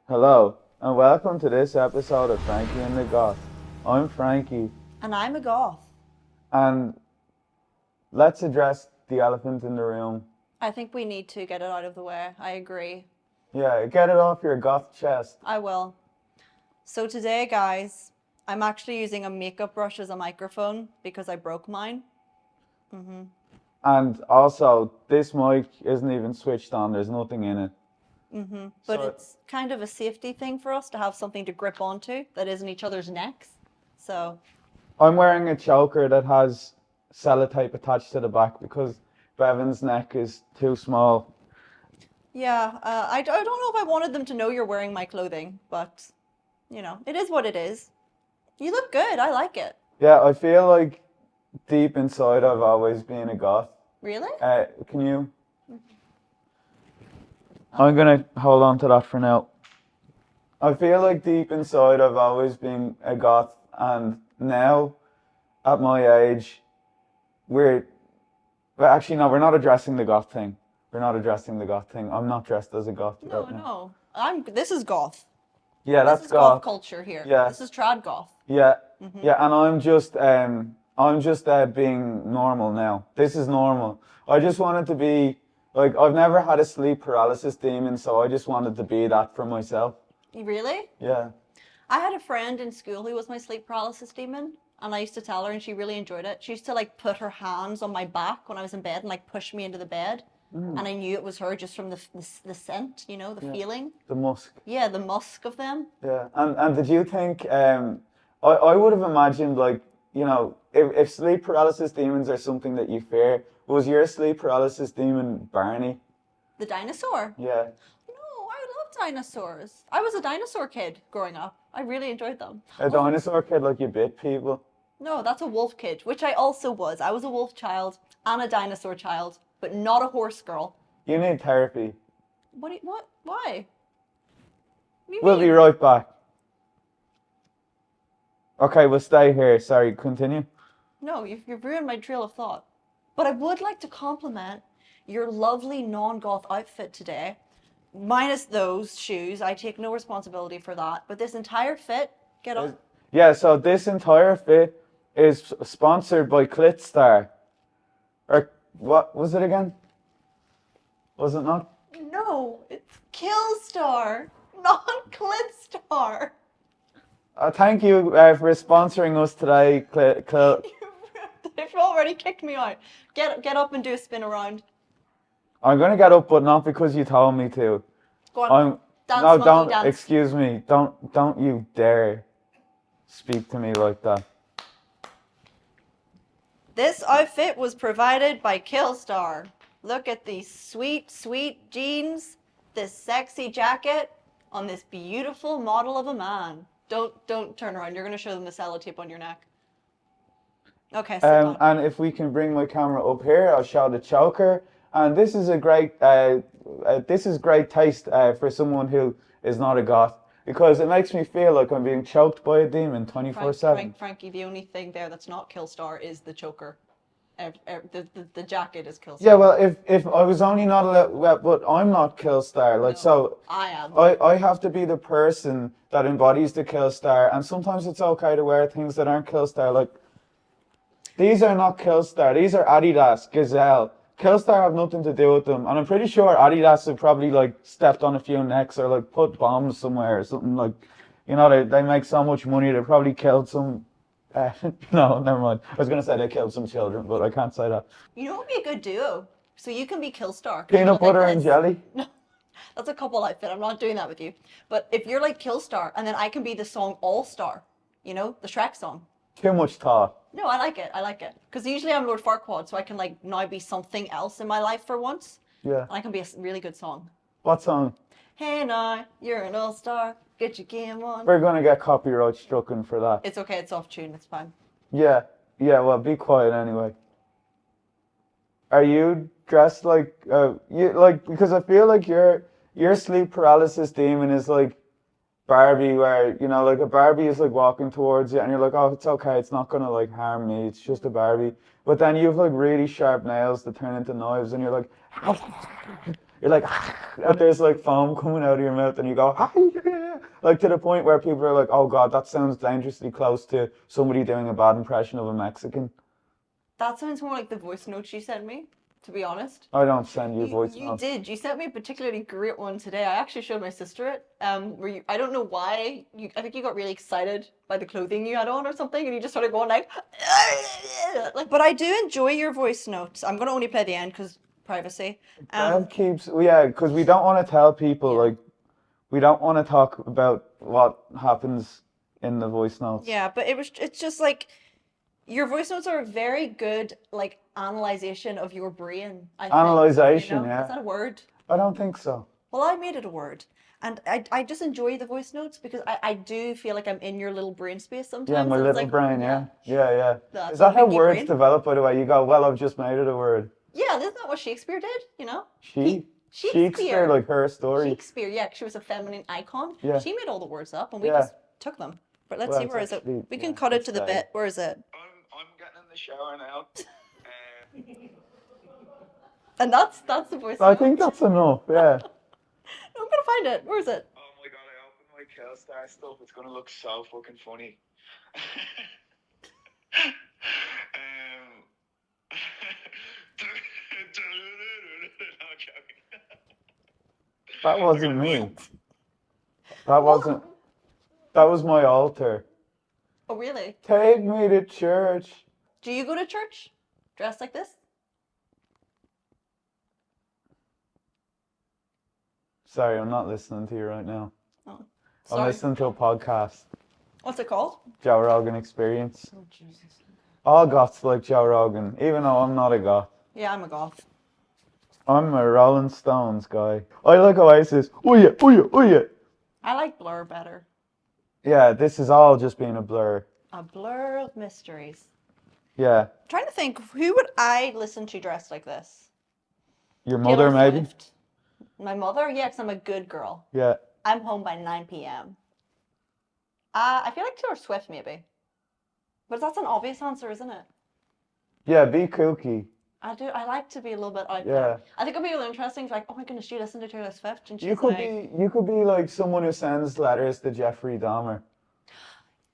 Hello, and welcome to this episode of Frankie and the Goth. I'm Frankie, And I'm a goth. and let's address the elephant in the room. I think we need to get it out of the way. I agree. Yeah, get it off your goth chest. I will. So today, guys, I'm actually using a makeup brush as a microphone because I broke mine. And also, this mic isn't even switched on, there's nothing in it. But So- it's kind of a safety thing for us to have something to grip onto that isn't each other's necks. So, I'm wearing a choker that has sellotape attached to the back because Bevan's neck is too small. yeah, I don't know if I wanted them to know you're wearing my clothing, but, it is what it is. You look good. I like it. Yeah, I feel like deep inside I've always been a goth. Really? Can you? I'm gonna hold on to that for now. I feel like deep inside I've always been a goth, and now, at my age, well, actually no, we're not addressing the goth thing. We're not addressing the goth thing. I'm not dressed as a goth No, right now. no. This is goth. Yeah, This that's is goth goth. culture here. Yeah. This is trad goth. Yeah, yeah, and I'm just being normal now. This is normal. I just wanted to be like I've never had a sleep paralysis demon, so I just wanted to be that for myself. Really? Yeah. I had a friend in school who was my sleep paralysis demon, and I used to tell her, and she really enjoyed it. She used to like put her hands on my back when I was in bed and like push me into the bed, and I knew it was her just from the scent, the feeling. The musk. Yeah, the musk of them. Yeah. And did you think I would have imagined like, if sleep paralysis demons are something that you fear, was your sleep paralysis demon Barney? The dinosaur. Yeah. No, I love dinosaurs. I was a dinosaur kid growing up. I really enjoyed them. A dinosaur kid like you bit people. No, that's a wolf kid, which I also was. I was a wolf child and a dinosaur child, but not a horse girl. You need therapy. What? Why? What do you We'll mean? be right back. Okay, we'll stay here. Sorry, continue. No, you've ruined my trail of thought. But I would like to compliment your lovely non-goth outfit today. Minus those shoes, I take no responsibility for that. But this entire fit, get on. Yeah, so this entire fit is sponsored by Clitstar. Or what was it again? Was it not? No, it's Killstar, not Clitstar. Thank you for sponsoring us today, They've already kicked me out. Get up and do a spin around. I'm gonna get up, but not because you told me to. Go on. Dance, No, monkey, don't. dance. Excuse me. Don't you dare speak to me like that. This outfit was provided by Killstar. Look at these sweet, sweet jeans, this sexy jacket on this beautiful model of a man. Don't turn around. You're going to show them the sellotape on your neck. Okay, sit down. And if we can bring my camera up here, I'll show the choker. And this is a great, this is great taste for someone who is not a goth, because it makes me feel like I'm being choked by a demon 24/7. Frankie, the only thing there that's not Killstar is the choker. The jacket is Killstar. Yeah, well, if I was only not allowed, well, but I'm not Killstar, like, No, so I am. I have to be the person that embodies the Killstar, and sometimes it's okay to wear things that aren't Killstar, like, these are not Killstar, these are Adidas, Gazelle. Killstar have nothing to do with them, and I'm pretty sure Adidas have probably, like, stepped on a few necks or, like, put bombs somewhere or something, like, they make so much money, they probably killed some, no, never mind. I was going to say they killed some children, but I can't say that. You know what would be a good duo? So you can be Killstar. 'cause you Peanut look like butter and this. jelly? No, that's a couple outfit. I'm not doing that with you. But if you're like Killstar, and then I can be the song All Star, the Shrek song. Too much thought. No, I like it. I like it. Because usually I'm Lord Farquaad, so I can like now be something else in my life for once. Yeah. And I can be a really good song. What song? Hey now, you're an all-star. Get your game on. We're going to get copyright strucken for that. It's okay. It's off tune. It's fine. Yeah, well, be quiet anyway. Are you dressed like, because I feel like your sleep paralysis demon is like Barbie, where, like a Barbie is like walking towards you and you're like, oh, it's okay, it's not gonna like harm me, it's just a Barbie. But then you have like really sharp nails that turn into knives and you're like, You're like, and there's like foam coming out of your mouth, and you go, like to the point where people are like, oh God, that sounds dangerously close to somebody doing a bad impression of a Mexican. That sounds more like the voice notes you sent me, to be honest. I don't send you voice You notes. did. You sent me a particularly great one today. I actually showed my sister it. Where you, I don't know why. I think you got really excited by the clothing you had on or something, and you just started going like, But I do enjoy your voice notes. I'm gonna only play the end because privacy. That keeps, yeah, because we don't want to tell people, like, we don't want to talk about what happens in the voice notes. Yeah, but it's just like your voice notes are a very good like analyzation of your brain. I think, Analyzation, yeah. Is that a word? I don't think so. Well, I made it a word. And I just enjoy the voice notes because I do feel like I'm in your little brain space sometimes. Yeah, my and it's little like, brain, yeah. Yeah. That's Is that how Pinky words brain. develop, by the way? You go, well, I've just made it a word. Yeah, isn't that what Shakespeare did? You know? Shakespeare, like her story. Shakespeare, yeah, she was a feminine icon. Yeah. She made all the words up and we just took them. But let's see, where is it? We can cut it to the bit. Where is it? I'm getting in the shower now. And that's the voice I note. think that's enough, yeah. I'm gonna find it. Where is it? Oh my God, I opened my Kelstar stuff. It's gonna look so fucking funny. That wasn't me. That wasn't. That was my altar. Oh, really? Take me to church. Do you go to church dressed like this? Sorry, I'm not listening to you right now. Oh, I'm sorry. listening to a podcast. What's it called? Joe Rogan Experience. Oh, Jesus. All goths like Joe Rogan, even though I'm not a goth. Yeah, I'm a goth. I'm a Rolling Stones guy. I like Oasis. Oh yeah, oh yeah, oh yeah. I like Blur better. Yeah, this is all just being a blur. A blur of mysteries. Yeah. I'm trying to think, who would I listen to dressed like this? Your mother, Taylor maybe? Swift? My mother? Yeah, because I'm a good girl. Yeah. I'm home by 9 p.m. I feel like Taylor Swift, maybe. But that's an obvious answer, isn't it? Yeah, be kooky. I like to be a little bit out Yeah. there. I think it'd be really interesting if, like, oh my goodness, do you listen to Taylor Swift? And she's You could like, be like someone who sends letters to Jeffrey Dahmer.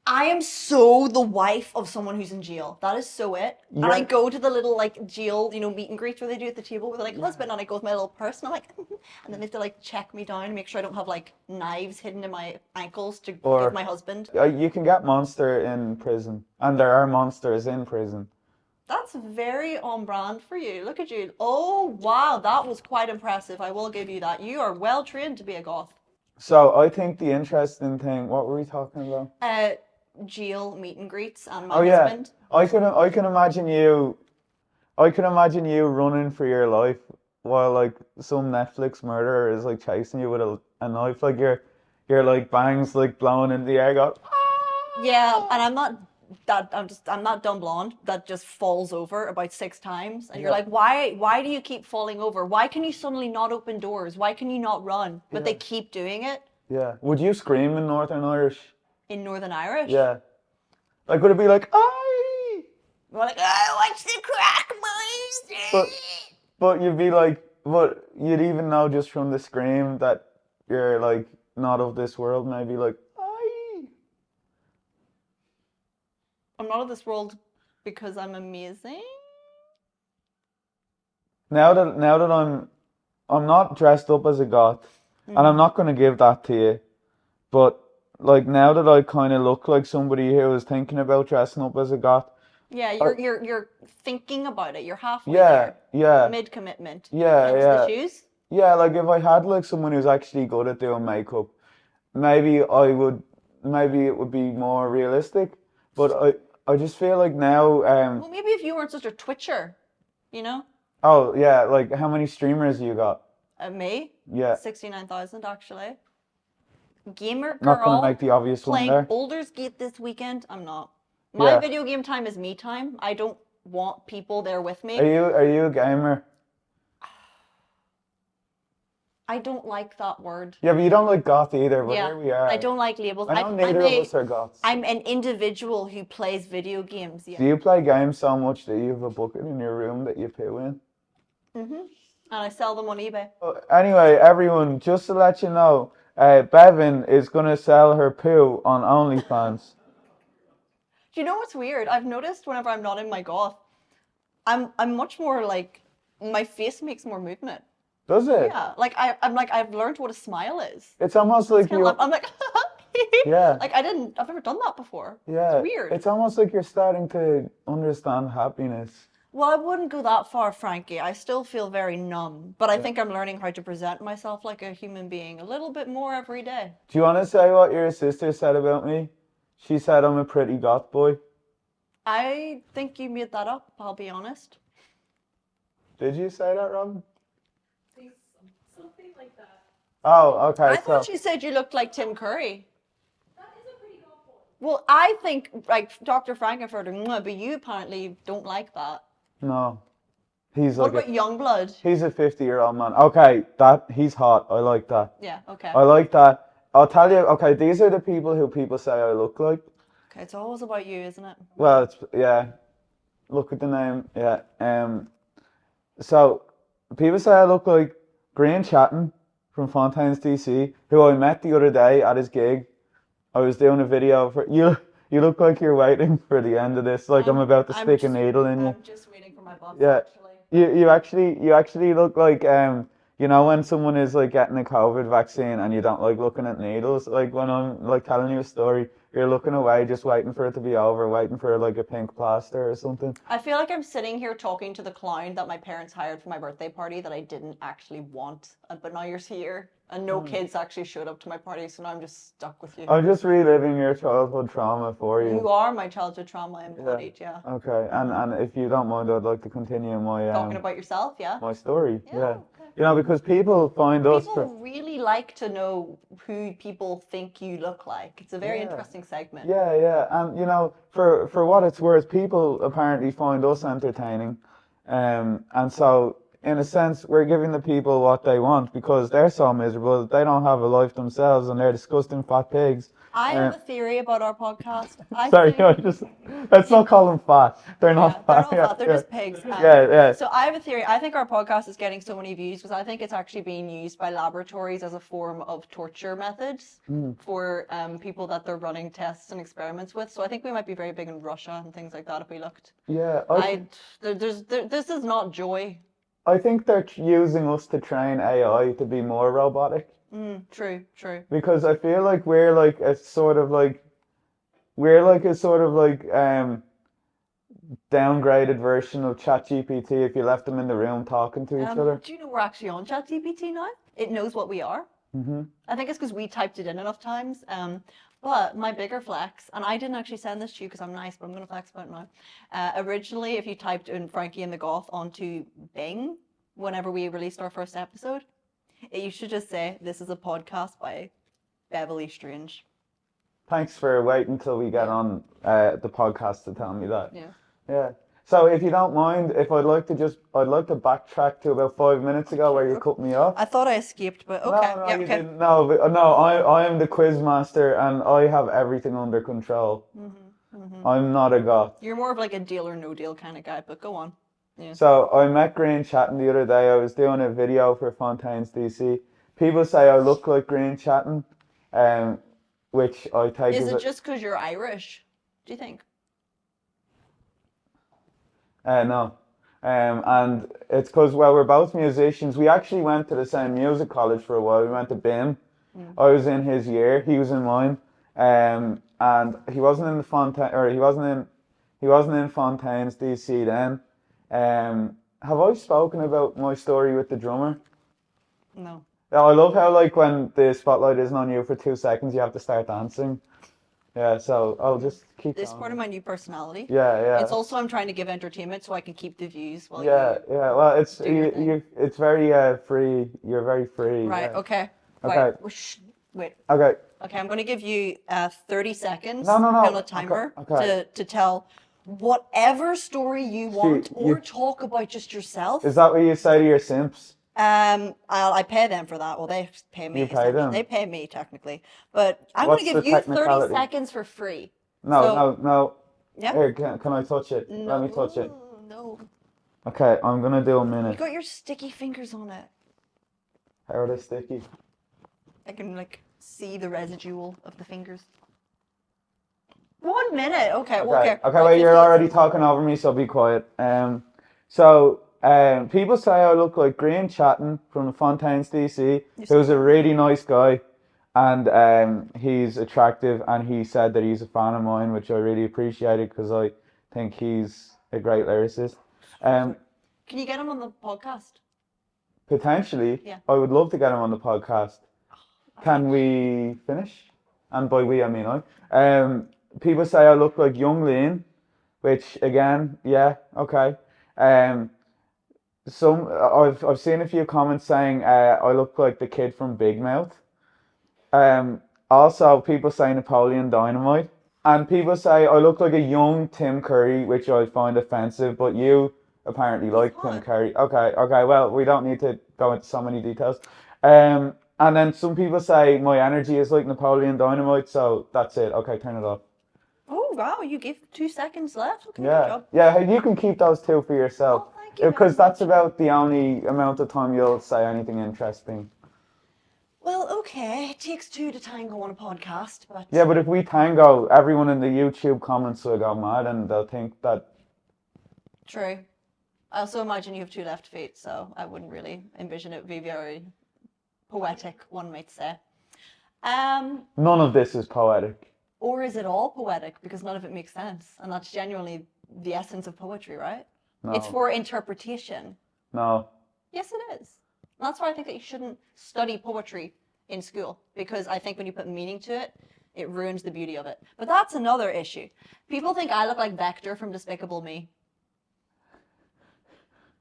I am so the wife of someone who's in jail. That is so it. And I go to the little like jail, meet and greet where they do at the table with like husband, and I go with my little purse, and I'm like, and then they have to like check me down and make sure I don't have like knives hidden in my ankles to give my husband. You can get monster in prison, and there are monsters in prison. That's very on brand for you. Look at you. Oh wow, that was quite impressive. I will give you that. You are well trained to be a goth. So I think the interesting thing. What were we talking about? Jail meet and greets and my husband. I can imagine you running for your life while like some Netflix murderer is like chasing you with a knife, like your like bangs like blowing in the air, go. Yeah, and I'm not dumb blonde that just falls over about 6 times, and you're like, why do you keep falling over? Why can you suddenly not open doors? Why can you not run? But they keep doing it. Yeah. Would you scream in Northern Irish? In Northern Irish? Yeah. Like, would it be like, aye? We're like, oh, what's the crack, boys? But you'd be like, but you'd even know just from the scream that you're like not of this world, maybe like, aye. I'm not of this world because I'm amazing. Now that I'm not dressed up as a goth, and I'm not gonna give that to you, but like now that I kind of look like somebody who was thinking about dressing up as a goth. Yeah, you're thinking about it. You're halfway there. Yeah. Mid commitment. Yeah. The shoes. Yeah, like if I had like someone who's actually good at doing makeup, maybe it would be more realistic. But I just feel like now. Well, maybe if you weren't such a twitcher, you know. Oh yeah, like how many streamers you got? Me? Yeah. 69,000 actually. Gamer girl. Not gonna make the obvious one there. Playing Baldur's Gate this weekend. I'm not. My video game time is me time. I don't want people there with me. Are you a gamer? I don't like that word. Yeah, but you don't like goth either, but here we are. I don't like labels. I know neither of us are goths. I'm an individual who plays video games. Yeah. Do you play games so much that you have a bucket in your room that you poo in? And I sell them on eBay. Anyway, everyone, just to let you know, Bevan is gonna sell her poo on OnlyFans. Do you know what's weird? I've noticed whenever I'm not in my goth, I'm much more like my face makes more movement. Does it? Yeah, like I'm like I've learned what a smile is. It's almost like Kind of, I'm like, Yeah. like I've never done that before. Yeah. It's weird. It's almost like you're starting to understand happiness. Well, I wouldn't go that far, Frankie. I still feel very numb, but I think I'm learning how to present myself like a human being a little bit more every day. Do you want to say what your sister said about me? She said I'm a pretty goth boy. I think you made that up, I'll be honest. Did you say that, Robin? Something like that. Oh, okay. I thought you said you looked like Tim Curry. That is a pretty goth boy. Well, I think like Dr. Frankenfurter, but you apparently don't like that. No. He's What like about Youngblood? he's a 50-year-old man. Okay, he's hot. I like that. Yeah, okay. I like that. I'll tell you, okay, these are the people who people say I look like. Okay, it's always about you, isn't it? Well, yeah. Look at the name. Yeah. So people say I look like Green Chatton from Fontaine's DC, who I met the other day at his gig. I was doing a video for you. You look like you're waiting for the end of this, like I'm about to stick a needle in you. I'm just waiting for my boss, Yeah. actually. You actually look like you know when someone is like getting a COVID vaccine and you don't like looking at needles, like when I'm like telling you a story, you're looking away just waiting for it to be over, waiting for like a pink plaster or something. I feel like I'm sitting here talking to the clown that my parents hired for my birthday party that I didn't actually want, but now you're here and no kids actually showed up to my party, so now I'm just stuck with you. I'm just reliving your childhood trauma for you. You are my childhood trauma embodied, yeah. Okay, and if you don't mind, I'd like to continue my Talking about yourself, yeah? my story. Yeah, Yeah. okay. You know, because people find us. People really like to know who people think you look like. It's a very interesting segment. Yeah, yeah, and you know, for what it's worth, people apparently find us entertaining, and so in a sense, we're giving the people what they want because they're so miserable. They don't have a life themselves, and they're disgusting fat pigs. I have a theory about our podcast. Sorry, let's not call them fat. They're not They're fat. not fat, they're just pigs. Yeah. So I have a theory. I think our podcast is getting so many views because I think it's actually being used by laboratories as a form of torture methods for people that they're running tests and experiments with. So I think we might be very big in Russia and things like that if we looked. Yeah. This is not joy. I think they're using us to train AI to be more robotic. True. Because I feel like we're like a sort of like downgraded version of ChatGPT if you left them in the room talking to each other. Do you know we're actually on ChatGPT now? It knows what we are. I think it's because we typed it in enough times. But my bigger flex, and I didn't actually send this to you because I'm nice, but I'm going to flex about it now. Originally, if you typed in Frankie and the Goth onto Bing, whenever we released our first episode, it used to just say, "This is a podcast by Beverly Strange." Thanks for waiting till we get on the podcast to tell me that. Yeah. Yeah. So if you don't mind, I'd like to backtrack to about 5 minutes ago where you cut me off. I thought I escaped, but okay. No, yeah, you okay. didn't. No, I am the quiz master and I have everything under control. I'm not a goth. You're more of like a deal or no deal kind of guy, but go on. Yeah. So I met Green Chatton the other day. I was doing a video for Fontaine's DC. People say I look like Green Chatton, which I take Is as it just because you're Irish, do you think? No. And it's because, well, we're both musicians. We actually went to the same music college for a while. We went to BIM. I was in his year. He was in mine. And he wasn't in he wasn't in Fontaine's DC then. Have I spoken about my story with the drummer? No. Yeah, I love how like when the spotlight isn't on you for 2 seconds, you have to start dancing. Yeah, so I'll just keep This going. part of my new personality. Yeah. It's also I'm trying to give entertainment so I can keep the views while Yeah. Well, it's do your thing. it's very free. You're very free. Right, yeah. okay. Okay. Right. Wait. Okay. Okay, I'm going to give you 30 seconds No. on a timer Okay. to tell whatever story you want or talk about just yourself. Is that what you say to your simps? I pay them for that. Well, they pay me. You pay them? They pay me technically, but I'm going to give What's the you 30 technicality? seconds for free. No. Yeah. Here, can I touch it? No, Let me touch it. No. Okay, I'm gonna do a You minute. got your sticky fingers on it. How are they sticky? I can like see the residual of the fingers. 1 minute. Okay. Well, Okay, okay. okay, Right, wait, you're 15 already seconds. talking over me, so be quiet. People say I look like Graham Chatton from the Fontaines DC, who's a really nice guy, and he's attractive, and he said that he's a fan of mine, which I really appreciated because I think he's a great lyricist. Um, Can you get him on the podcast? Potentially, Yeah. I would love to get him on the podcast. Can we finish? And by we, I mean I. People say I look like young Liam, which again, yeah, okay. I've seen a few comments saying I look like the kid from Big Mouth. Also, people say Napoleon Dynamite, and people say I look like a young Tim Curry, which I find offensive. But you apparently like Tim hot. Curry. Okay, okay. Well, we don't need to go into so many details. And then some people say my energy is like Napoleon Dynamite. So that's it. Okay, turn it off. Oh wow! You gave 2 seconds left. Okay, good Yeah, job. yeah. You can keep those two for yourself. Oh, thank you very Because that's much. about the only amount of time you'll say anything interesting. Well, okay. It takes 2 to tango on a podcast, but Yeah, but if we tango, everyone in the YouTube comments will go mad and they'll think that. true. I also imagine you have 2 left feet, so I wouldn't really envision it be very poetic, one might say. None of this is poetic. Or is it all poetic because none of it makes sense, and that's genuinely the essence of poetry, right? No. It's for interpretation. No. Yes, it is. And that's why I think that you shouldn't study poetry in school, because I think when you put meaning to it, it ruins the beauty of it. But that's another issue. People think I look like Vector from Despicable Me.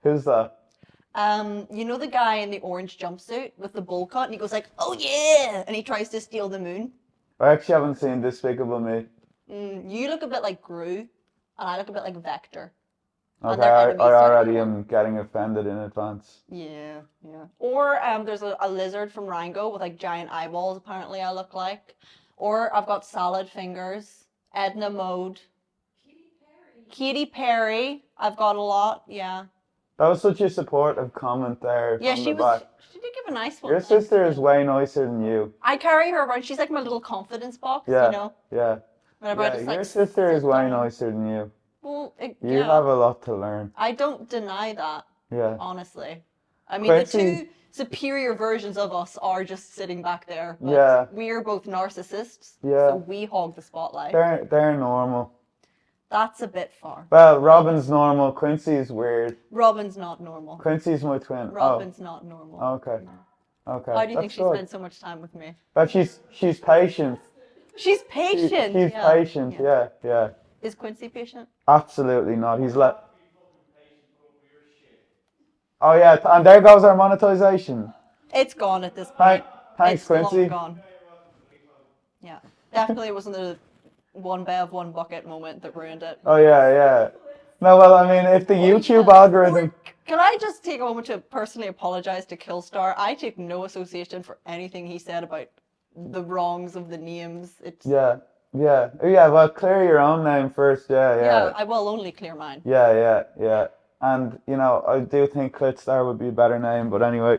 Who's that? You know the guy in the orange jumpsuit with the bowl cut, and he goes like, "Oh yeah," and he tries to steal the moon. I actually haven't seen Despicable Me. You look a bit like Gru, and I look a bit like Vector. And Okay, their I enemies are already everyone. am getting offended in advance. Yeah, yeah. Or there's a lizard from Rango with like giant eyeballs, apparently I look like. Or I've got salad fingers, Edna Mode, Katy Perry. I've got a lot, yeah. That was such a supportive comment there Yeah, from she the was. back. She did give a nice one. Your thanks. sister is way nicer than you. I carry her around. She's like my little confidence box, Yeah, you know. yeah. Whenever I Yeah, just like your sister is sit way down. nicer than you. Well, You yeah. have a lot to learn. I don't deny that, Yeah. honestly. I mean, Quincy- the 2 superior versions of us are just sitting back there. But Yeah. we are both narcissists, Yeah. so we hog the spotlight. They're normal. That's a bit far. Well, Robin's normal. Quincy's weird. Robin's not normal. Quincy's my twin. Robin's not normal. Oh, okay. Okay. Why do you think That's she good. spends so much time with me? But she's patient. She's patient. She's yeah. patient. Yeah. Is Quincy patient? Absolutely not. He's let. Oh yeah, and there goes our monetization. It's gone at this point. Thanks, It's Quincy. long gone. Yeah, definitely wasn't a one bev, one bucket moment that ruined it. Oh yeah. No, well, I mean, if the YouTube algorithm. Can I just take a moment to personally apologize to Killstar? I take no association for anything he said about the wrongs of the names. It's Yeah. Well, clear your own name first. Yeah. I will only clear mine. Yeah. And I do think Clitstar would be a better name. But anyway,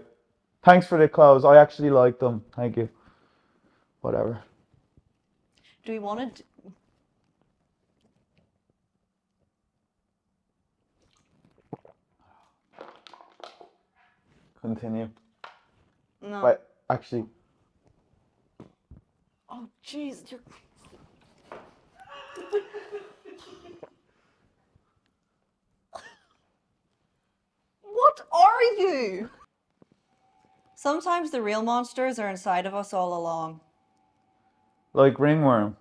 thanks for the clothes. I actually like them. Thank you. Whatever. Do we want to? Continue. No. Wait, actually. Oh, jeez. You're... What are you? Sometimes the real monsters are inside of us all along. Like ringworm.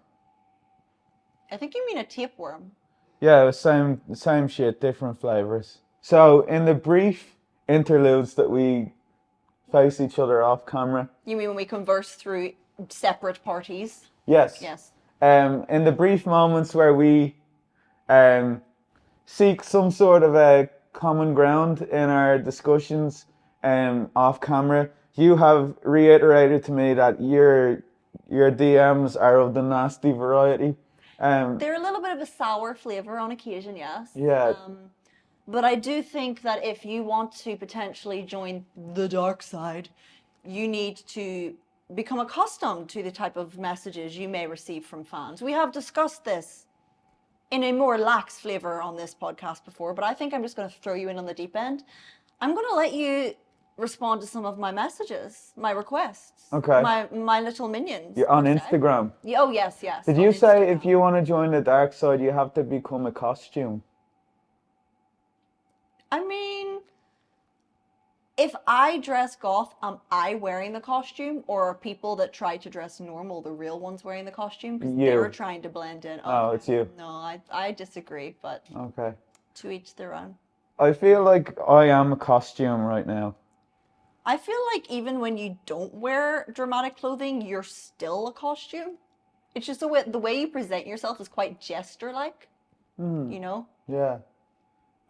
I think you mean a tapeworm. Yeah, same shit, different flavors. So in the brief interludes that we face each other off camera. You mean when we converse through separate parties? Yes. Yes. In the brief moments where we seek some sort of a common ground in our discussions off camera, you have reiterated to me that your DMs are of the nasty variety. They're a little bit of a sour flavour on occasion, yes. Yeah. But I do think that if you want to potentially join the dark side, you need to become accustomed to the type of messages you may receive from fans. We have discussed this in a more lax flavor on this podcast before, but I think I'm just going to throw you in on the deep end. I'm going to let you respond to some of my messages, my requests, Okay. my little minions. You're on per se. Instagram. Oh, yes. Did on you say if Instagram. you want to join the dark side, you have to become a costume? I mean, if I dress goth, am I wearing the costume, or are people that try to dress normal the real ones wearing the costume? Because You. they're trying to blend in. Oh, Okay. it's you. No, I disagree, but Okay. to each their own. I feel like I am a costume right now. I feel like even when you don't wear dramatic clothing, you're still a costume. It's just the way you present yourself is quite jester-like, you know? Yeah.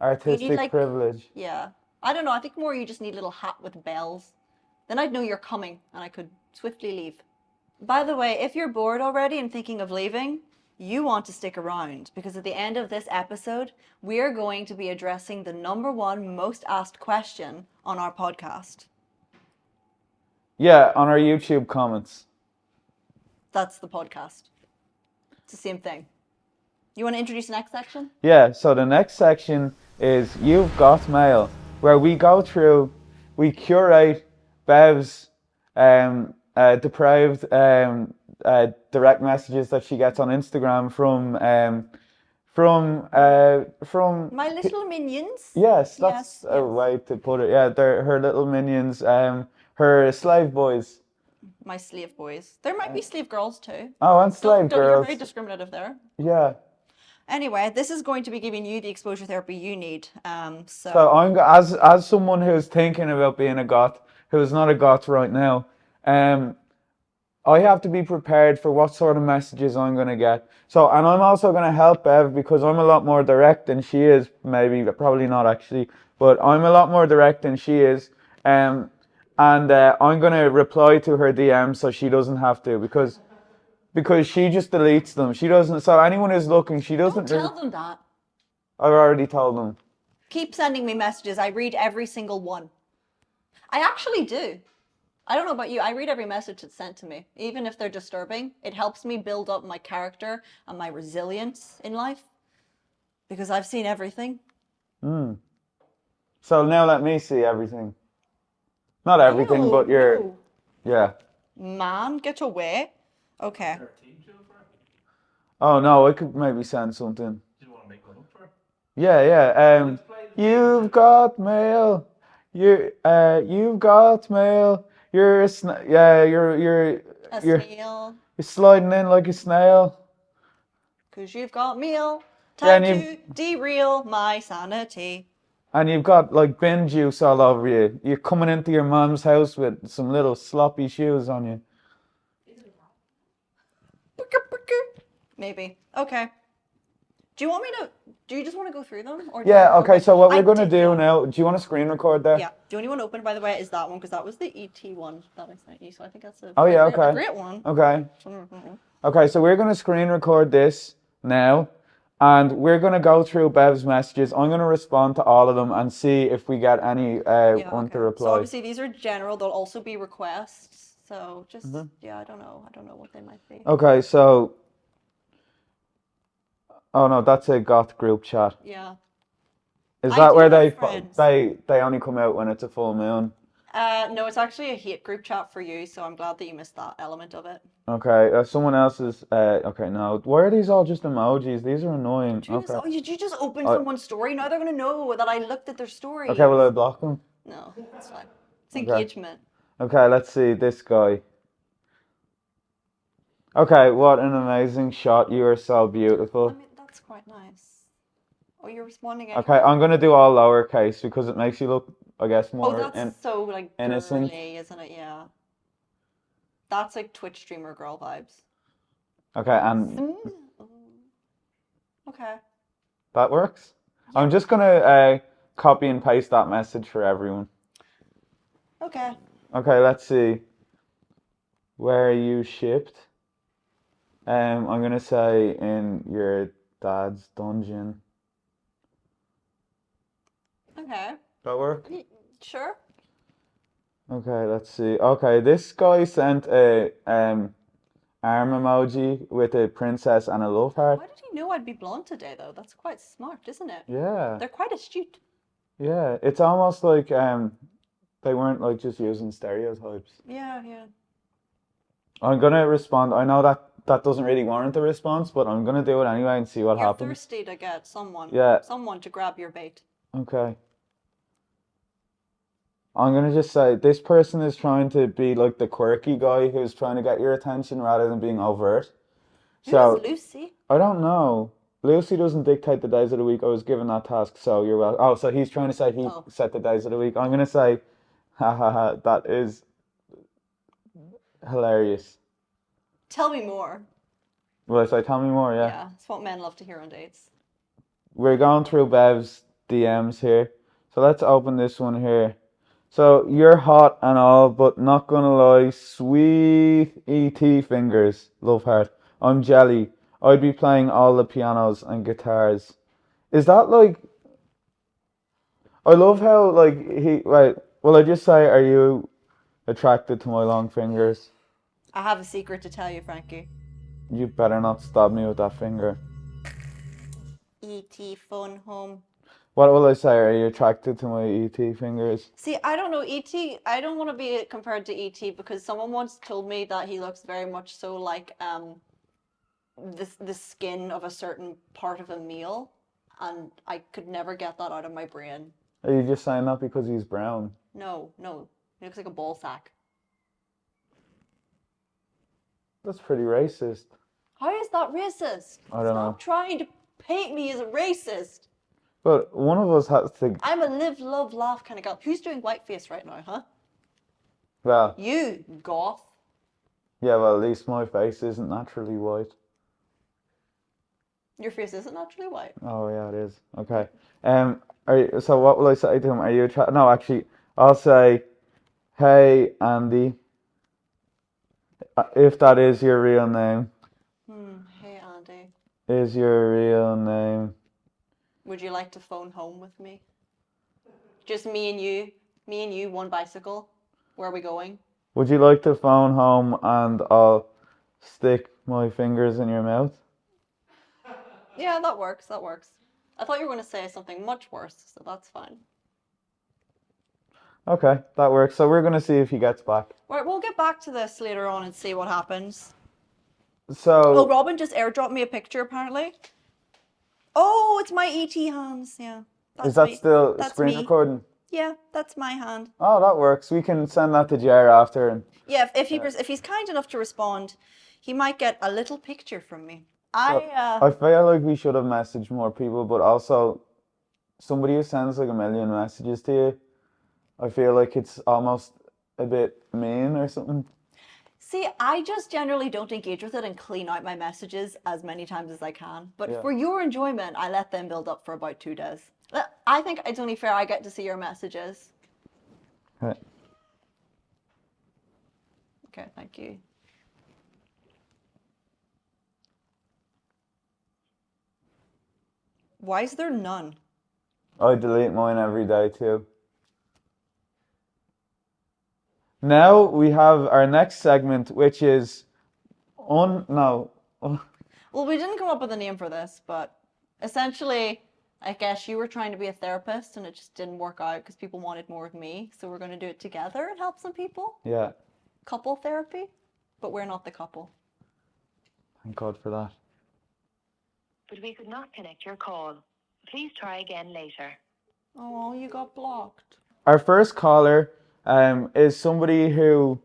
Artistic like- privilege. Yeah. I don't know. I think more you just need a little hat with bells. Then I'd know you're coming and I could swiftly leave. By the way, if you're bored already and thinking of leaving, you want to stick around because at the end of this episode, we are going to be addressing the #1 most asked question on our podcast. Yeah, on our YouTube comments. That's the podcast. It's the same thing. You want to introduce the next section? Yeah, so the next section is You've Got Mail, where we go through, we curate Bev's deprived direct messages that she gets on Instagram from My little minions. yes, that's Yes, a yes. way to put it. Yeah, they're her little minions, her slave boys. My slave boys. There might be slave girls too. Oh, and slave You're girls. very discriminative there. Yeah. Anyway, this is going to be giving you the exposure therapy you need. So I'm as someone who's thinking about being a goth, who's not a goth right now, I have to be prepared for what sort of messages I'm gonna get. So, and I'm also gonna help Bev because I'm a lot more direct than she is. Maybe, probably not actually, but I'm a lot more direct than she is. And I'm gonna reply to her DM so she doesn't have to because she just deletes them. She doesn't. So anyone who's looking, she doesn't. don't tell them that. I've already told them. Keep sending me messages. I read every single one. I actually do. I don't know about you. I read every message that's sent to me, even if they're disturbing. It helps me build up my character and my resilience in life because I've seen everything. So now let me see everything. Not everything, but your No. yeah. Man, get away. Okay. Oh no, I could maybe send something. Do you want to make one up for her? Yeah. You've got mail. You've got mail. You're a you're A you're snail. sliding in like a snail. Because you've got meal. Yeah, Time and to derail my sanity. And you've got like bin juice all over you. You're coming into your mom's house with some little sloppy shoes on you. Maybe. Okay. Do you just want to go through them? Or Yeah, okay, so what we're gonna did do that. now, do you want to screen record there? Yeah. The only one open, by the way, is that one, because that was the ET one that I sent you, so I think that's a, Oh yeah, a okay. great one. Okay. Mhm. Okay, so we're gonna screen record this now. And we're going to go through Bev's messages. I'm going to respond to all of them and see if we get any one to So reply. obviously these are general. There'll also be requests. So just, yeah, I don't know. I don't know what they might be. Okay, so... Oh no, that's a goth group chat. Yeah. Is I that do where have friends. they only come out when it's a full moon? No, it's actually a hate group chat for you, so I'm glad that you missed that element of it. Okay, someone else's... okay, no. Why are these all just emojis? These are annoying. Did you just open Oh. someone's story? Now they're going to know that I looked at their story. Okay, will I block them? No, it's fine. It's Okay. engagement. Okay, let's see. This guy. Okay, what an amazing shot. You are so beautiful. I mean, that's quite nice. Oh, you're responding Okay, I'm going to do all lowercase because it makes you look, I guess, Oh, more... that's so, like, innocent. girly, isn't it? Yeah. That's, like, Twitch streamer girl vibes. Okay, and Okay. that works? I'm just going to copy and paste that message for everyone. Okay. Okay, let's see. Where are you shipped? I'm going to say in your dad's dungeon. Okay. That work? Sure. Okay, let's see. Okay, this guy sent a arm emoji with a princess and a love heart. Why did he know I'd be blonde today, though? That's quite smart, isn't it? Yeah, They're quite astute. yeah. It's almost like they weren't like just using stereotypes. Yeah, yeah. I'm gonna respond. I know that doesn't really warrant a response, but I'm gonna do it anyway and see what You're happens. thirsty to get someone. Yeah. Someone to grab your bait. Okay. I'm gonna just say this person is trying to be like the quirky guy who's trying to get your attention rather than being overt. Who So is Lucy? I don't know. Lucy doesn't dictate the days of the week. I was given that task, so you're well. Oh, so he's trying to say he Oh. set the days of the week. I'm gonna say, ha ha ha, that is hilarious. Tell me more. Will I say tell me more? Yeah. Yeah, it's what men love to hear on dates. We're going through Bev's DMs here. So let's open this one here. So you're hot and all, but not gonna lie, sweet ET fingers, love heart. I'm jelly. I'd be playing all the pianos and guitars. Is that like? I love how like he right. Will I just say, are you attracted to my long fingers? I have a secret to tell you, Frankie. You better not stab me with that finger. E.T. phone home. What will I say? Are you attracted to my ET fingers? See, I don't know, E.T. I don't want to be compared to E.T. because someone once told me that he looks very much so like the skin of a certain part of a meal, and I could never get that out of my brain. Are you just saying that because he's brown? No, he looks like a ball sack. That's pretty racist. How is that racist? I don't know. Stop trying to paint me as a racist. But one of us has to. I'm a live, love, laugh kind of girl. Who's doing whiteface right now, huh? Well, You, goth. yeah. Well, at least my face isn't naturally white. Your face isn't naturally white. Oh yeah, it is. Okay. So what will I say to him? Are you attracted? No, actually, I'll say, "Hey, Andy." If that is your real name. Hey, Andy. Is your real name? Would you like to phone home with me? Just me and you, one bicycle. Where are we going? Would you like to phone home and I'll stick my fingers in your mouth? Yeah, that works. I thought you were going to say something much worse, so that's fine. Okay, that works. So we're gonna see if he gets back. Right, we'll get back to this later on and see what happens. So. Oh, Robin just airdropped me a picture, apparently. Oh, it's my ET hands. Yeah. Is that me. still That's screen me. recording? Yeah, that's my hand. Oh, that works. We can send that to Jer after. And Yeah, if he's kind enough to respond, he might get a little picture from me. I feel like we should have messaged more people, but also somebody who sends like a million messages to you, I feel like it's almost a bit mean or something. See, I just generally don't engage with it and clean out my messages as many times as I can. But Yeah. for your enjoyment, I let them build up for about 2 days. I think it's only fair I get to see your messages. Okay. Okay, thank you. Why is there none? I delete mine every day too. Now we have our next segment, which is Well, we didn't come up with a name for this, but essentially, I guess you were trying to be a therapist and it just didn't work out because people wanted more of me. So we're going to do it together and help some people. Yeah. Couple therapy, but we're not the couple. Thank God for that. But we could not connect your call. Please try again later. Oh, you got blocked. Our first caller is somebody who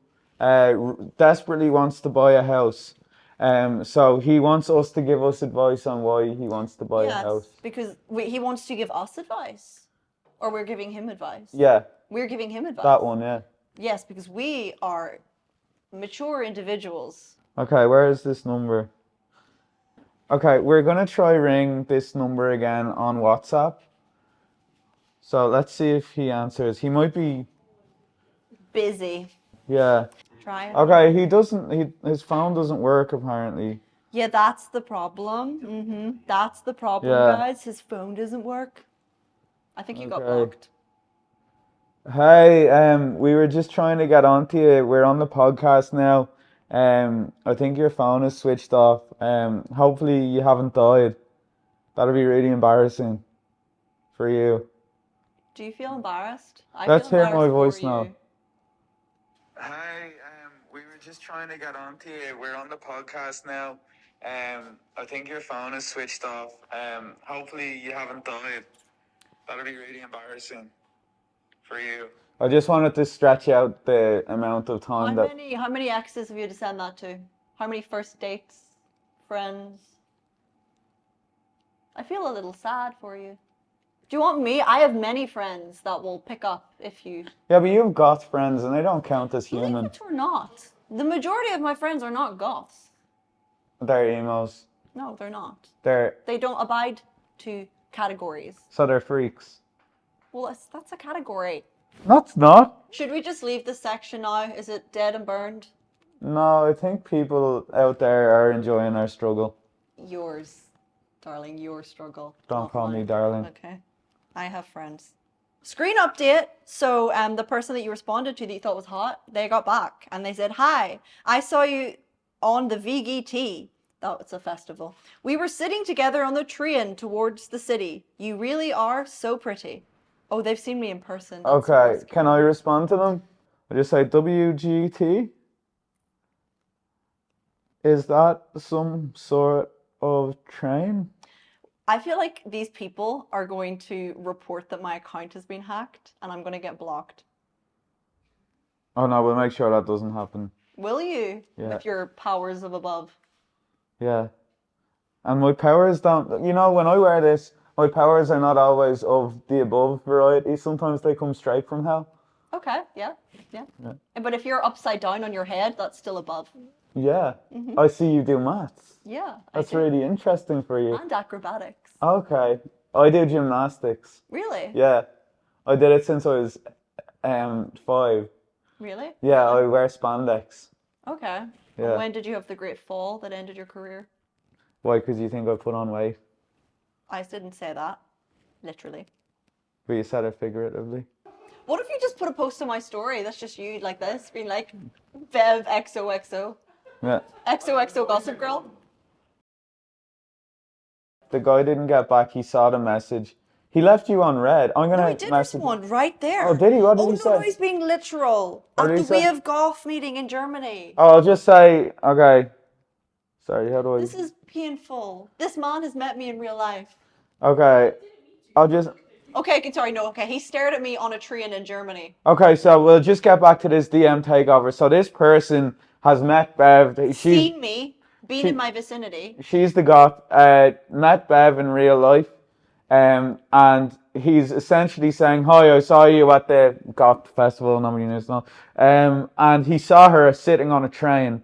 desperately wants to buy a house. So he wants us to give us advice on why he wants to buy a house. Because he wants to give us advice. Or we're giving him advice. Yeah. We're giving him advice. That one, yeah. Yes, because we are mature individuals. Okay, where is this number? Okay, we're gonna try ring this number again on WhatsApp. So let's see if he answers. He might be Busy. Yeah. Try it. Okay, his phone doesn't work apparently. Yeah, that's the problem. That's the problem, Yeah. guys. His phone doesn't work. I think you got Okay. blocked. Hey, we were just trying to get onto you. We're on the podcast now. I think your phone is switched off. Hopefully you haven't died. That'll be really embarrassing for you. Do you feel embarrassed? I Let's feel hear my embarrassed for voice now. you. Hi, we were just trying to get onto you. We're on the podcast now. I think your phone is switched off. Hopefully you haven't died. That'll be really embarrassing for you. I just wanted to stretch out the amount of How time that. many exes have you to send that to? How many first dates? Friends? I feel a little sad for you. Do you want me? I have many friends that will pick up if you... Yeah, but you have goth friends and they don't count as Believe human. it or not, the majority of my friends are not goths. They're emos. No, they're not. They're They don't abide to categories. so they're freaks. Well, that's a category. That's not. Should we just leave this section now? Is it dead and burned? No, I think people out there are enjoying our struggle. Yours, darling, your struggle. Don't not call me mine. darling. Okay. I have friends. Screen update. So the person that you responded to that you thought was hot, they got back and they said, "Hi, I saw you on the VGT." Oh, it's a festival. "We were sitting together on the train towards the city. You really are so pretty." Oh, they've seen me in person. That's Okay, what's can I respond to them? I just say WGT? Is that some sort of train? I feel like these people are going to report that my account has been hacked and I'm going to get blocked. Oh no, we'll make sure that doesn't happen. Will you? Yeah. With your powers of above. Yeah. And my powers don't, you know, when I wear this, my powers are not always of the above variety. Sometimes they come straight from hell. Okay, yeah. But if you're upside down on your head, that's still above. Yeah. I see you do maths. Yeah. That's I do. really interesting for you. And acrobatics. Okay. I do gymnastics. Really? Yeah. I did it since I was 5. Really? Yeah, I wear spandex. Okay. Yeah. And when did you have the great fall that ended your career? Why? Because you think I put on weight? I didn't say that. Literally. But you said it figuratively. What if you just put a post on my story that's just you like this, being like, Bev XOXO. Yeah. XOXO Gossip Girl? The guy didn't get back. He saw the message. He left you on red. I'm gonna No, he did message. respond right there. Oh, did he? What did Oh, he no, say? no, he's being literal. What At did the he say? We Have Goth meeting in Germany. Oh, I'll just say, okay. Sorry, how do I? This is painful. This man has met me in real life. Okay. I'll just. Okay, sorry, no, okay. He stared at me on a train in Germany. Okay, so we'll just get back to this DM takeover. So this person has met Bev. Seen me, been in my vicinity. She's the goth. Met Bev in real life. And he's essentially saying, "Hi, I saw you at the Goth festival." Nobody knows now. And he saw her sitting on a train.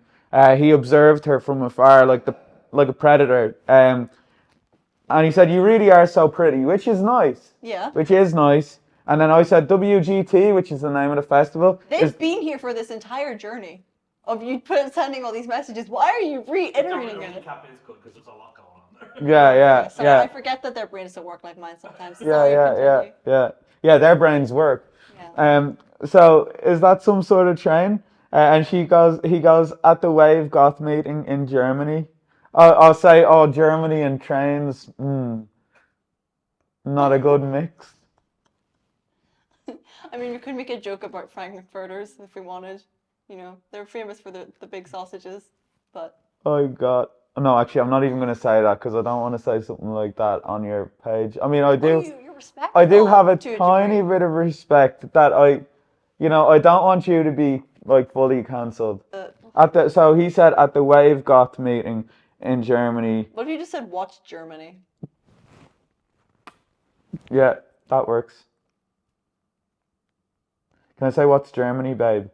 He observed her from afar, like a predator. And he said, "You really are so pretty," which is nice. Yeah. Which is nice. And then I said WGT, which is the name of the festival. They've been here for this entire journey of you sending all these messages. Why are you reiterating it? Recap is good because there's a lot going on there. Yeah. Sorry, I forget that their brains don't work like mine sometimes. Sorry, Yeah, their brains work. Yeah. So is that some sort of train? And he goes at the Wave Goth meeting in Germany. I'll say, oh, Germany and trains, not a good mix. I mean, we could make a joke about Frankfurters if we wanted. You know, they're famous for the big sausages, but... No, actually, I'm not even going to say that because I don't want to say something like that on your page. I mean, I do. You're respectful I do have a to tiny degree. bit of respect that I don't want you to be like fully cancelled. So he said at the Wave Goth meeting in Germany. What if you just said watch Germany? Yeah, that works. Can I say what's Germany, babe?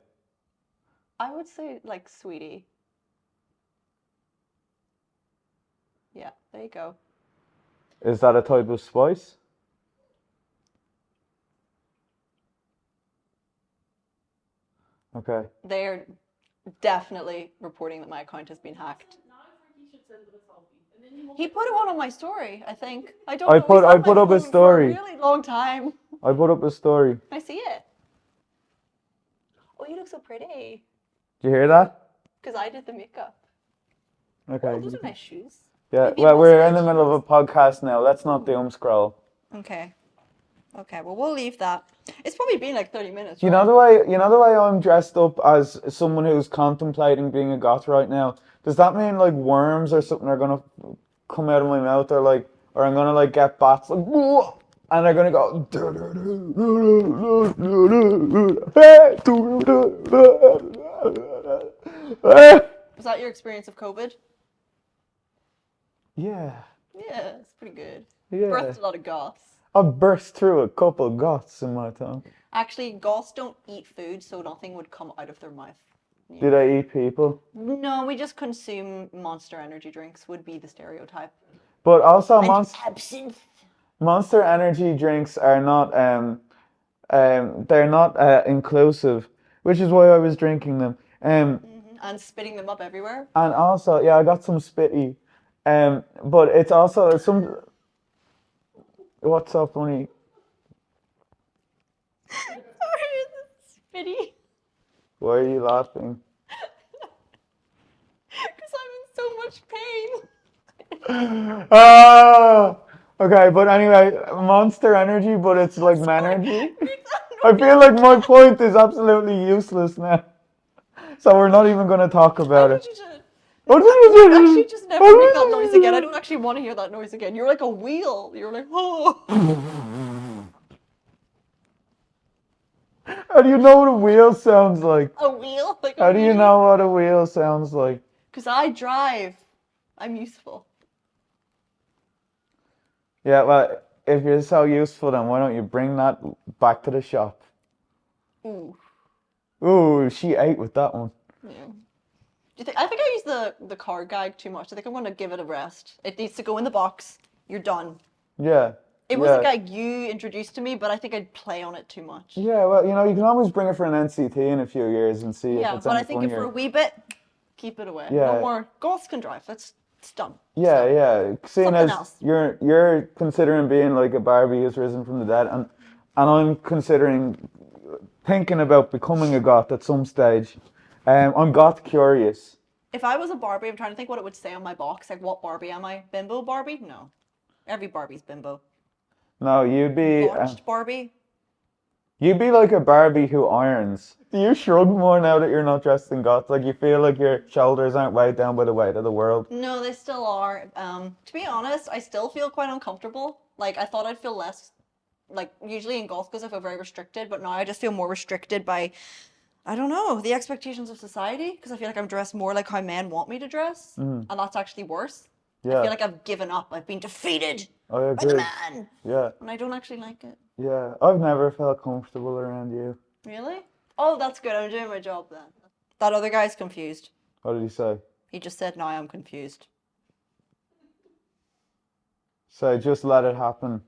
I would say like sweetie. Yeah, there you go. Is that a type of spice? Okay. They're definitely reporting that my account has been hacked. Now Frankie should send him a selfie. And then you He put one on my story, I think. I don't I know. put- He's I on my put up a phone story. for a really long time. I put up a story. Can I see it? Oh, you look so pretty. Did you hear that? Because I did the makeup. Okay. Oh, those are nice shoes. Yeah, Maybe well, it we're was in the nice middle of a podcast now. Let's not doom scroll. Okay. Okay, well, we'll leave that. It's probably been like 30 minutes, You right? know the way I'm dressed up as someone who's contemplating being a goth right now? Does that mean like worms or something are gonna come out of my mouth or I'm gonna like get bats like "Whoa," and they're gonna go Was that your experience of COVID? Yeah, Yeah, it's pretty good. yeah. Birthed a lot of goths. I've burst through a couple goths in my time. Actually, goths don't eat food, so nothing would come out of their mouth. Yeah. Did I eat people? No, we just consume Monster energy drinks, would be the stereotype. But also Absinthe. Monster energy drinks are not they're not inclusive, which is why I was drinking them. And spitting them up everywhere. And also, yeah, I got some spitty. But it's also some. What's so funny? Sorry, it's spitty. Why are you laughing? Because I'm in so much pain. Ah, okay, but anyway, Monster Energy, but it's like Manergy. I feel like my point is absolutely useless now. So we're not even going to talk about it. What did you do? Actually, just never make that noise again. I don't actually want to hear that noise again. You're like a wheel. You're like, oh. How do you know what a wheel sounds like? A wheel? Like How do you know what a wheel sounds like? Because I drive. I'm useful. Yeah, well, if you're so useful, then why don't you bring that back to the shop? Ooh. Ooh, she ate with that one. Yeah. I think I use the card gag too much. I think I'm going to give it a rest. It needs to go in the box. You're done. Yeah. It was a gag you introduced to me, but I think I'd play on it too much. Yeah, well, you can always bring it for an NCT in a few years and see if Yeah, it's but any I think if funnier. for a wee bit, keep it away. Yeah. No more. Goths can drive. It's done. Yeah, yeah. Seeing Something as else. you're considering being like a Barbie who's risen from the dead, and I'm thinking about becoming a goth at some stage. I'm goth curious. If I was a Barbie, I'm trying to think what it would say on my box. Like, what Barbie am I? Bimbo Barbie? No. Every Barbie's bimbo. No, you'd be Botched Barbie? like a Barbie who irons. Do you shrug more now that you're not dressed in goth? Like you feel like your shoulders aren't weighed down by the weight of the world? No, they still are. To be honest, I still feel quite uncomfortable. Like, I thought I'd feel less, like, usually in goth because I feel very restricted, but now I just feel more restricted by, I don't know, the expectations of society, because I feel like I'm dressed more like how men want me to dress, and that's actually worse. Yeah. I feel like I've given up. I've been defeated I by agree. the man, Yeah, and I don't actually like it. yeah. I've never felt comfortable around you. Really? Oh, that's good. I'm doing my job then. That other guy's confused. What did he say? He just said, "Now I'm confused." So just let it happen.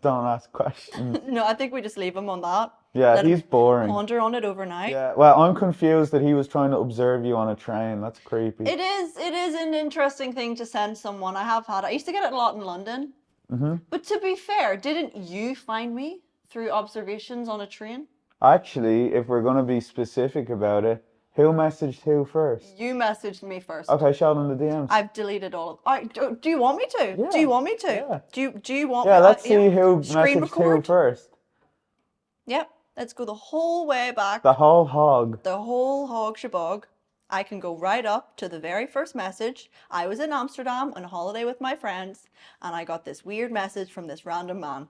Don't ask questions. No, I think we just leave him on that. Yeah, Let him he's boring. Ponder on it overnight. Yeah, well, I'm confused that he was trying to observe you on a train. That's creepy. It is an interesting thing to send someone. I used to get it a lot in London. Mm-hmm. But to be fair, didn't you find me through observations on a train? Actually, if we're going to be specific about it, who messaged who first? You messaged me first. Okay, shout in the DMs. I've deleted all of. Do you want me to? Yeah. Do you want me to? Yeah. Do you want me? Yeah, let's see yeah. who Screen messaged who record? first. Yep. Let's go the whole way back. The whole hog. The whole hog shabog. I can go right up to the very first message. I was in Amsterdam on holiday with my friends, and I got this weird message from this random man.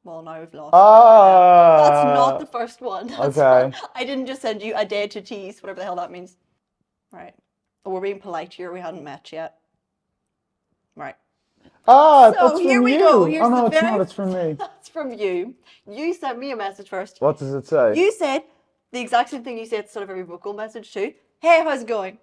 Well, now we've lost. That's not the first one. That's okay. not- I didn't just send you a day to tease, whatever the hell that means. Right. Oh, we're being polite here. We hadn't met yet. Right. Ah, So, that's here from we you. go. Here's Oh no, the it's very- not. It's from me. That's from you. You sent me a message first. What does it say? You said the exact same thing you say at the start of every vocal message too. Hey, how's it going?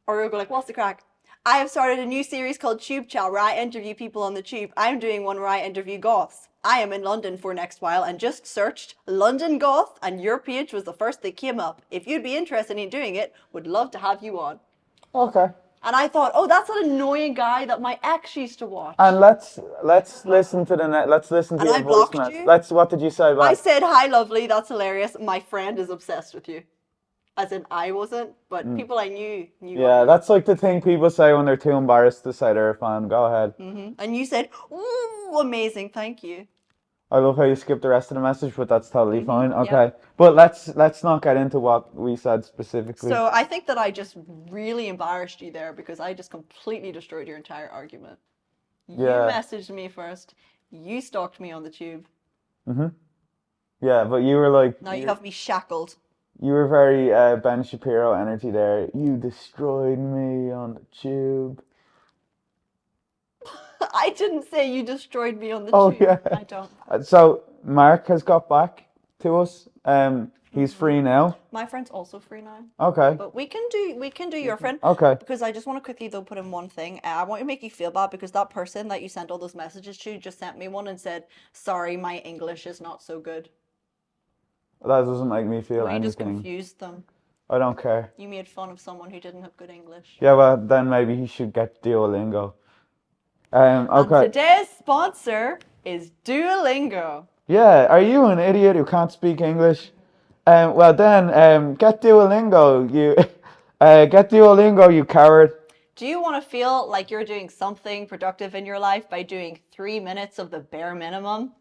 Or you'll go like, what's the crack? I have started a new series called Tube Chow where I interview people on the tube. I'm doing one where I interview goths. I am in London for next while and just searched London Goth and your page was the first that came up. If you'd be interested in doing it, would love to have you on. Okay. And I thought, oh, that's an annoying guy that my ex used to watch. And let's listen to let's listen to And your I voice blocked message. you? What did you say I back? said, hi, lovely, that's hilarious. My friend is obsessed with you. As in, I wasn't, but people I knew knew Yeah, of that's like the thing people say when they're too embarrassed to say they're a fan. Go ahead. you. And you said, ooh, amazing, thank you. I love how you skipped the rest of the message, but that's totally fine. yeah. Okay. But let's not get into what we said specifically. So I think that I just really embarrassed you there because I just completely destroyed your entire argument. You Yeah. messaged me first. You stalked me on the tube. Yeah, but you were like Now you have me shackled. you were very Ben Shapiro energy there. You destroyed me on the tube. I didn't say you destroyed me on the Oh tube. yeah. I don't. So Mark has got back to us. He's free now. My friend's also free now. Okay. But we can do your friend. Okay. Because I just want to quickly though put in one thing. I want to make you feel bad because that person that you sent all those messages to just sent me one and said, "Sorry, my English is not so good." That doesn't make me feel Well, you just anything. confused them. I don't care. You made fun of someone who didn't have good English. Yeah, well then maybe he should get Duolingo. Okay. And today's sponsor is Duolingo. Yeah, are you an idiot who can't speak English? Well then, get Duolingo, you get Duolingo, you coward. Do you want to feel like you're doing something productive in your life by doing 3 minutes of the bare minimum?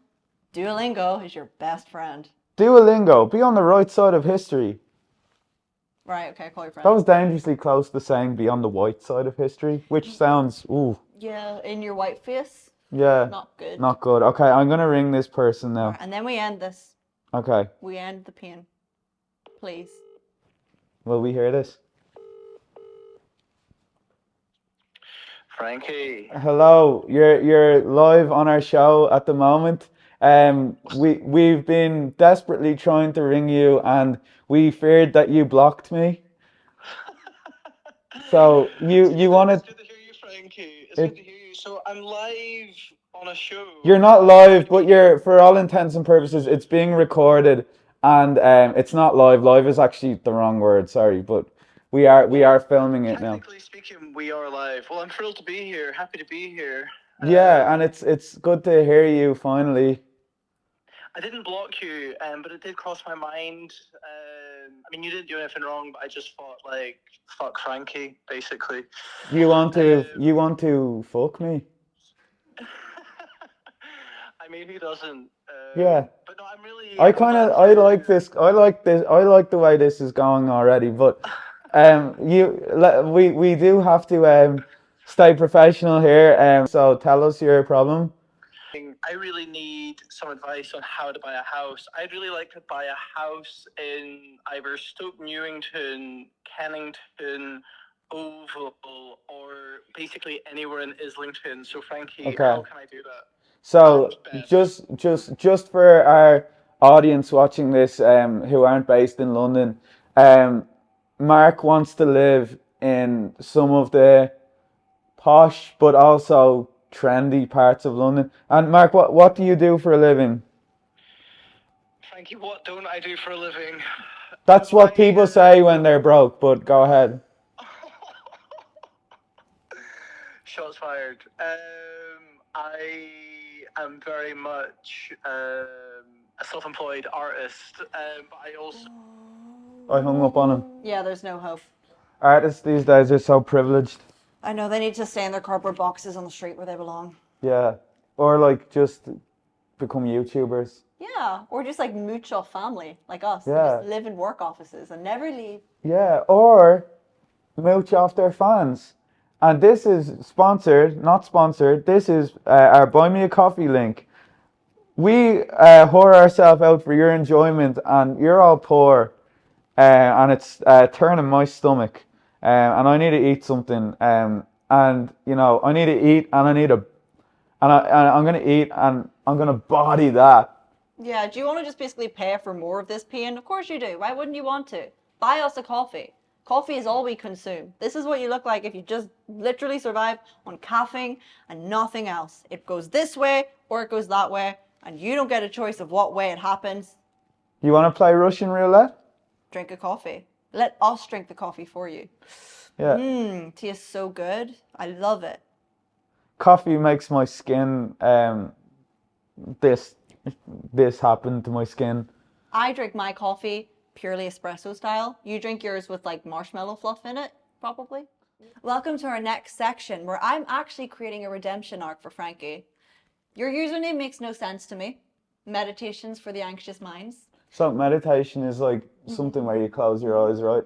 Duolingo is your best friend. Duolingo, be on the right side of history. Right, okay, call your friend. That was dangerously close to saying be on the white side of history, which sounds, ooh, Yeah, in your white face. yeah, Not good. not good. Okay, I'm gonna ring this person now. And then we end this. Okay, We end the pain. Please. will we hear this? Frankie, Hello, you're live on our show at the moment. We've been desperately trying to ring you, and we feared that you blocked me. So you wanted. It's good to hear you, Frankie. It's good to hear you. So I'm live on a show. You're not live, but you're, for all intents and purposes, it's being recorded, and it's not live. Live is actually the wrong word. Sorry, but we are filming it now. Technically speaking, we are live. Well, I'm thrilled to be here. Happy to be here. Yeah, and it's good to hear you finally. I didn't block you, but it did cross my mind. I mean, you didn't do anything wrong, but I just thought, like, fuck Frankie, basically. You want to fuck me? I mean, who doesn't? Yeah. But no, I'm really. I like this. I like the way this is going already. But we do have to stay professional here. So tell us your problem. I really need some advice on how to buy a house. I'd really like to buy a house in either Stoke Newington, Kennington, Oval, or basically anywhere in Islington. So Frankie, Okay. how can I do that? So just for our audience watching this, who aren't based in London, Mark wants to live in some of the posh but also trendy parts of London. And Mark, what do you do for a living? Frankie, what don't I do for a living? That's what people say when they're broke, but go ahead. Shots fired. I am very much a self-employed artist, but I also... I hung up on him. Yeah, there's no hope. Artists these days are so privileged. I know, they need to stay in their cardboard boxes on the street where they belong. Yeah. Or like just become YouTubers. Yeah, or just like mooch off family, like us. They Yeah. just live in work offices and never leave. Yeah, or mooch off their fans. And this is not sponsored, this is our Buy Me a Coffee link. We whore ourselves out for your enjoyment, and you're all poor, and it's turning my stomach, and I need to eat something, and you know, I need to eat, and I'm gonna eat, and I'm gonna body that. Yeah, do you want to just basically pay for more of this pain? Of course you do. Why wouldn't you want to? Buy us a coffee. Coffee is all we consume. This is what you look like if you just literally survive on caffeine and nothing else. It goes this way or it goes that way, and you don't get a choice of what way it happens. You want to play Russian roulette? Drink a coffee. Let us drink the coffee for you. Yeah. Tastes so good. I love it. Coffee makes my skin this happen to my skin. I drink my coffee purely espresso style. You drink yours with like marshmallow fluff in it, probably. Welcome to our next section where I'm actually creating a redemption arc for Frankie. Your username makes no sense to me. Meditations for the anxious minds. So meditation is like something where you close your eyes, right?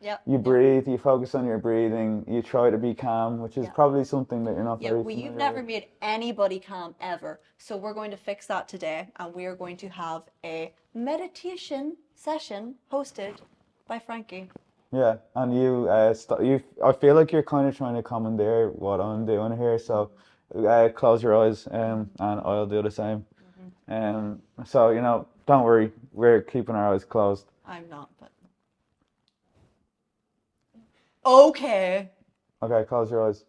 Yep. You breathe, you focus on your breathing, you try to be calm, which is Yeah. probably something that you're not Yeah, very well, familiar you've never with. made anybody calm ever. So we're going to fix that today, and we are going to have a meditation session hosted by Frankie. Yeah, and I feel like you're kind of trying to commandeer what I'm doing here, so close your eyes, and I'll do the same. So, don't worry, we're keeping our eyes closed. I'm not, but... Okay. Okay, close your eyes.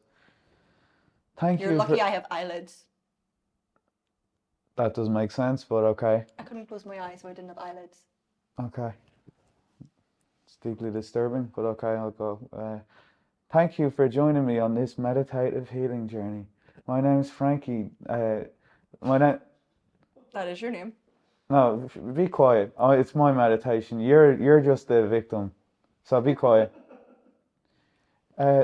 Thank You're you lucky for... I have eyelids. That doesn't make sense, but okay. I couldn't close my eyes, so I didn't have eyelids. Okay. It's deeply disturbing, but okay, I'll go. Thank you for joining me on this meditative healing journey. My name's Frankie. My name... That is your name. No, be quiet. Oh, it's my meditation. You're just the victim. So be quiet.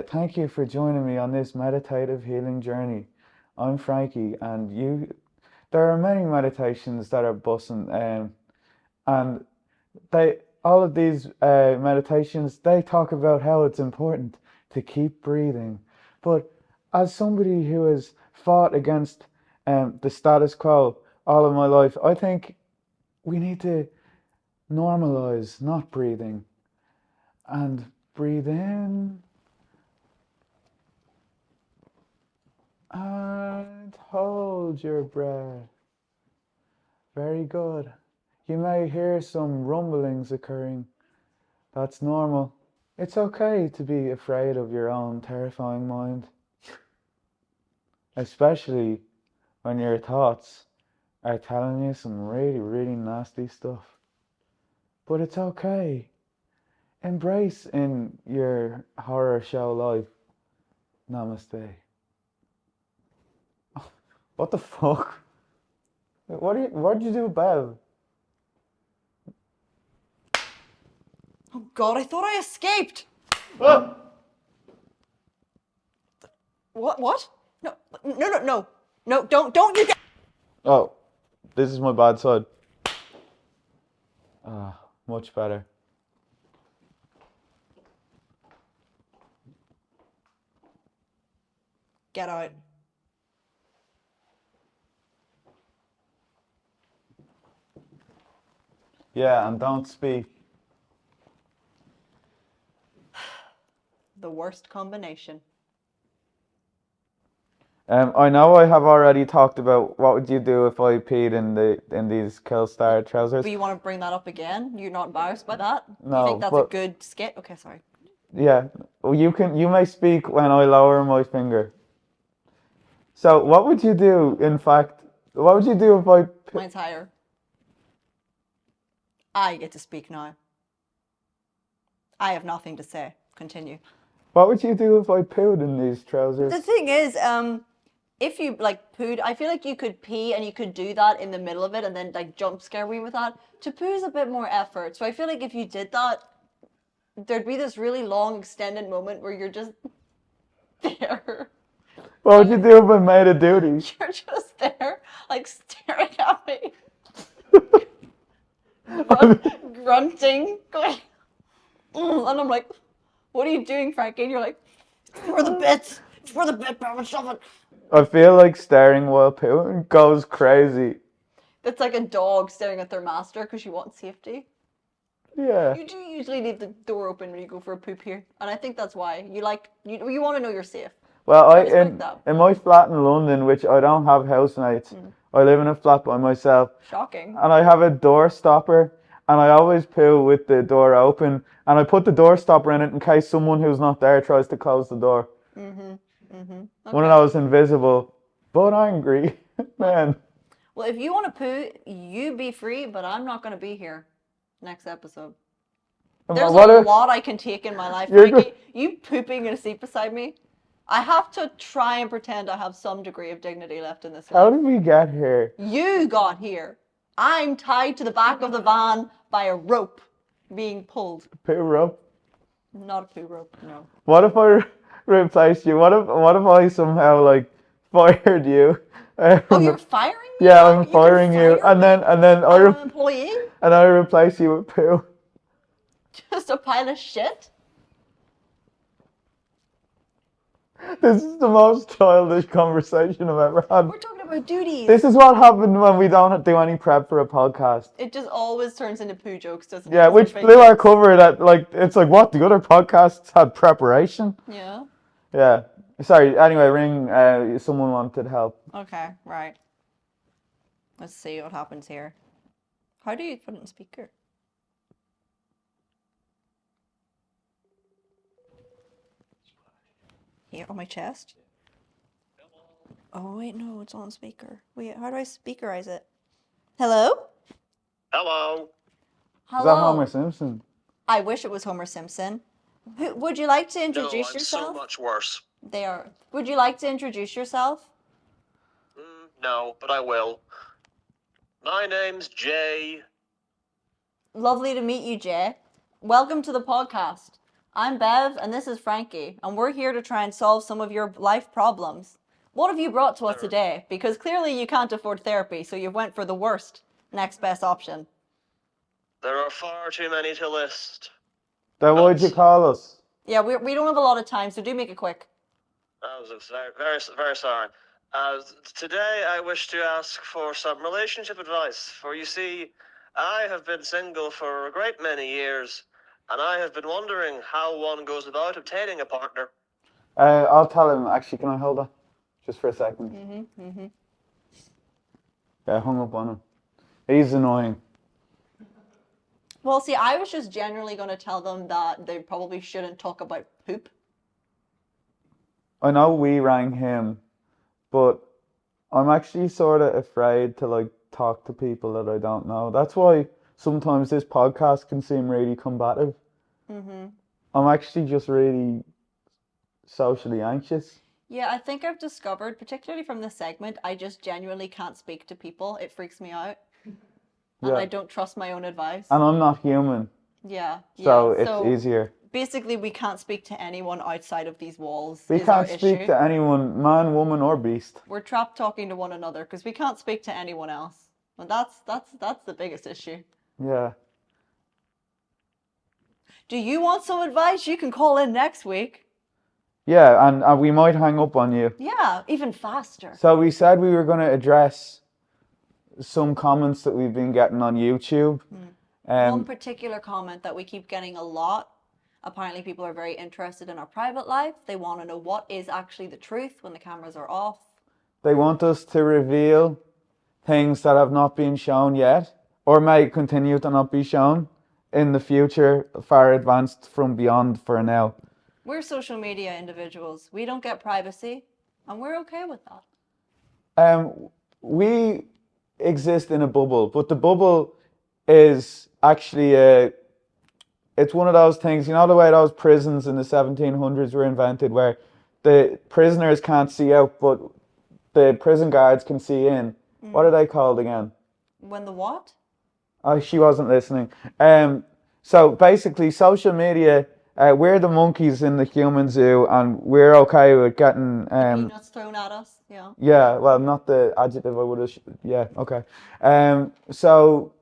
Thank you for joining me on this meditative healing journey. I'm Frankie, and there are many meditations that are bussing, and all of these meditations, they talk about how it's important to keep breathing. But as somebody who has fought against the status quo all of my life, I think we need to normalize not breathing and breathe in and hold your breath. Very good. You may hear some rumblings occurring. That's normal. It's okay to be afraid of your own terrifying mind, especially when your thoughts are telling you some really, really nasty stuff. But it's okay. Embrace in your horror show life. Namaste. What the fuck? What did you do, Bev? Oh God, I thought I escaped. What? No, don't you get... Oh, this is my bad side. Much better. Get out. Yeah, and don't speak. The worst combination. I know I have already talked about what would you do if I peed in these Killstar trousers. But you want to bring that up again? You're not embarrassed by that? No, You think that's a but- good skit? Okay, sorry. Yeah, well, you may speak when I lower my finger. So what would you do, in fact, what would you do if I... Mine's higher. I get to speak now. I have nothing to say. Continue. What would you do if I pooed in these trousers? The thing is, if you like pooed, I feel like you could pee and you could do that in the middle of it and then like jump scare me with that. To poo is a bit more effort. So I feel like if you did that, there'd be this really long extended moment where you're just there. What would you do if I made a duty? You're just there, like staring at me. Grunting, going, and I'm like, what are you doing, Frankie? And you're like, it's for the bits. It's for the bit, bro. Shove it. I feel like staring while pooing goes crazy. It's like a dog staring at their master because you want safety. Yeah. You do usually leave the door open when you go for a poop here, and I think that's why you want to know you're safe. Well, respect that. in my flat in London, which I don't have housemates, I live in a flat by myself, Shocking. and I have a door stopper, and I always poo with the door open, and I put the door stopper in it in case someone who's not there tries to close the door. Okay. One of those invisible, but angry men. Well, if you want to poo, you be free, but I'm not going to be here next episode. There's What a if- lot I can take in my life, You're Frankie. You pooping in a seat beside me. I have to try and pretend I have some degree of dignity left in this How life. did we get here? You got here. I'm tied to the back of the van by a rope being pulled. Poo rope. Not a poo rope, no. What if I replaced you? What if I somehow like fired you? Oh, from you're the- firing me? Yeah, now? I'm You can firing you, fire and me? then I'm an employee? and I replace you with poo. Just a pile of shit? This is the most childish conversation I've ever had. We're talking about duties. This is what happened when we don't do any prep for a podcast. It just always turns into poo jokes, doesn't it? Yeah, It's which a big blew our joke. cover. That like it's like what the other podcasts had preparation. Yeah. Yeah. Sorry. Anyway, ring. Someone wanted help. Okay, right. Let's see what happens here. How do you put it in speaker? Here on my chest? Oh, wait, no, it's on speaker. Wait, how do I speakerize it? Hello? Hello. Hello? Is that Homer Simpson? I wish it was Homer Simpson. Would you like to introduce yourself? much worse. They are. Would you like to introduce yourself? No, but I will. My name's Jay. Lovely to meet you, Jay. Welcome to the podcast. I'm Bev, and this is Frankie, and we're here to try and solve some of your life problems. What have you brought to us today? Because clearly you can't afford therapy, so you went for the worst, next best option. There are far too many to list. Then what'd you call us? Yeah, we don't have a lot of time, so do make it quick. I was very sorry. Today I wish to ask for some relationship advice. For you see, I have been single for a great many years, and I have been wondering how one goes about obtaining a partner. I'll tell him. Actually, can I hold that just for a second? Yeah, I hung up on him. He's annoying. Well, see, I was just generally going to tell them that they probably shouldn't talk about poop. I know we rang him, but I'm actually sort of afraid to like talk to people that I don't know. That's why sometimes this podcast can seem really combative. I'm actually just really socially anxious. Yeah, I think I've discovered, particularly from this segment, I just genuinely can't speak to people. It freaks me out. And Yeah. I don't trust my own advice. And I'm not human, Yeah. so yeah. it's easier. Basically, we can't speak to anyone outside of these walls. We is our can't speak issue. to anyone, man, woman, or beast. We're trapped talking to one another because we can't speak to anyone else. And that's the biggest issue. Yeah. Do you want some advice? You can call in next week. Yeah, and we might hang up on you. Yeah, even faster. So we said we were going to address some comments that we've been getting on YouTube. One particular comment that we keep getting a lot. Apparently people are very interested in our private life. They want to know what is actually the truth when the cameras are off. They want us to reveal things that have not been shown yet, or may continue to not be shown in the future, far advanced from beyond for now. We're social media individuals. We don't get privacy, and we're okay with that. We exist in a bubble, but the bubble is actually it's one of those things, you know, the way those prisons in the 1700s were invented, where the prisoners can't see out, but the prison guards can see in. What are they called again? When the what? Oh, she wasn't listening. So basically, social media, we're the monkeys in the human zoo, and we're okay with getting Peanuts thrown at us, yeah. yeah, well, not the adjective I would have. Yeah, okay. So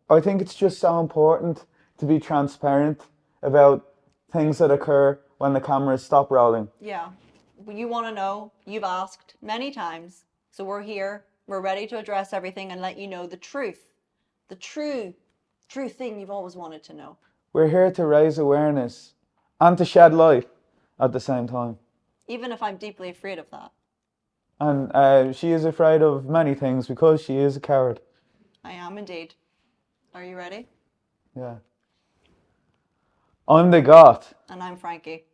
I think it's just so important to be transparent about things that occur when the cameras stop rolling. Yeah. You want to know, you've asked many times, so we're here. We're ready to address everything and let you know the truth. The true thing you've always wanted to know. We're here to raise awareness and to shed light at the same time. Even if I'm deeply afraid of that. And she is afraid of many things because she is a coward. I am indeed. Are you ready? Yeah. I'm the Goth. And I'm Frankie.